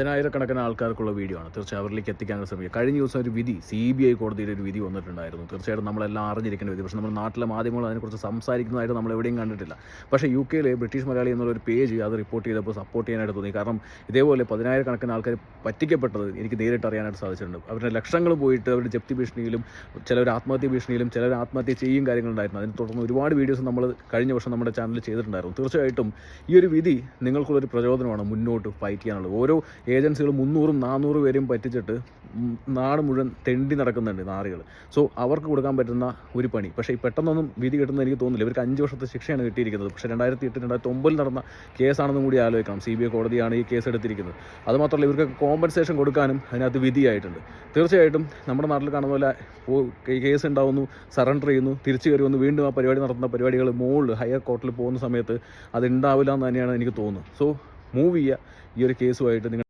പതിനായിരക്കണക്കിന് ആൾക്കാർക്കുള്ള വീഡിയോ ആണ്. തീർച്ചയായും അവരിലേക്ക് എത്തിക്കാനുള്ള ശ്രമിക്കുക. കഴിഞ്ഞ ദിവസം ഒരു വിധി CBI കോടതിയിൽ ഒരു വിധി വന്നിട്ടുണ്ടായിരുന്നു. തീർച്ചയായിട്ടും നമ്മളെല്ലാം അറിഞ്ഞിരിക്കേണ്ട വിധി. പക്ഷേ നമ്മുടെ നാട്ടിലെ മാധ്യമങ്ങൾ അതിനെക്കുറിച്ച് സംസാരിക്കുന്നതായിട്ട് നമ്മൾ എവിടെയും കണ്ടിട്ടില്ല. പക്ഷേ UK ബ്രിട്ടീഷ് മലയാളി എന്നുള്ളൊരു പേജ് അത് റിപ്പോർട്ട് ചെയ്തപ്പോൾ സപ്പോർട്ട് ചെയ്യാനായിട്ട് തോന്നി. കാരണം ഇതേപോലെ പതിനായിരക്കണക്കിന് ആൾക്കാർ പറ്റിക്കപ്പെട്ടത് എനിക്ക് നേരിട്ട് അറിയാനായിട്ട് സാധിച്ചിട്ടുണ്ട്. അവരുടെ ലക്ഷങ്ങൾ പോയിട്ട് അവരുടെ ജപ്തി ഭീഷണിയിലും ചിലർ ആത്മഹത്യ ഭീഷണിയിലും ചിലർ ആത്മഹത്യ ചെയ്യും കാര്യങ്ങളുണ്ടായിരുന്നു. അതിനെ തുടർന്ന് ഒരുപാട് വീഡിയോസ് നമ്മൾ കഴിഞ്ഞ വർഷം നമ്മുടെ ചാനലിൽ ചെയ്തിട്ടുണ്ടായിരുന്നു. തീർച്ചയായിട്ടും ഈ ഒരു വിധി നിങ്ങൾക്കുള്ളൊരു പ്രചോദനമാണ് മുന്നോട്ട് ഫൈറ്റ് ചെയ്യാനുള്ളത്. ഓരോ ഏജൻസികൾ 300-400 പേരെയും പറ്റിച്ചിട്ട് നാട് മുഴുവൻ തെണ്ടി നടക്കുന്നുണ്ട് നാറികൾ. സോ അവർക്ക് കൊടുക്കാൻ പറ്റുന്ന ഒരു പണി. പക്ഷേ പെട്ടെന്നൊന്നും വിധി കിട്ടുന്നത് എനിക്ക് തോന്നുന്നില്ല. ഇവർക്ക് 5 വർഷത്തെ ശിക്ഷയാണ് കിട്ടിയിരിക്കുന്നത്. പക്ഷേ 2008-2009 നടന്ന കേസാണെന്നും കൂടി ആലോചിക്കണം. CBI കോടതിയാണ് ഈ കേസ് എടുത്തിരിക്കുന്നത്. അതുമാത്രമല്ല ഇവർക്ക് കോമ്പൻസേഷൻ കൊടുക്കാനും അതിനകത്ത് വിധിയായിട്ടുണ്ട്. തീർച്ചയായിട്ടും നമ്മുടെ നാട്ടിൽ കാണുന്ന പോലെ കേസ് ഉണ്ടാവുന്നു, സറണ്ടർ ചെയ്യുന്നു, തിരിച്ചു കയറി വന്ന് വീണ്ടും ആ പരിപാടി നടത്തുന്ന പരിപാടികൾ മുകളിൽ ഹയർ കോർട്ടിൽ പോകുന്ന സമയത്ത് അത് ഉണ്ടാവില്ല എന്ന് തന്നെയാണ് എനിക്ക് തോന്നുന്നത്. സോ മൂവ് ചെയ്യുക ഈ ഒരു കേസുമായിട്ട് നിങ്ങൾ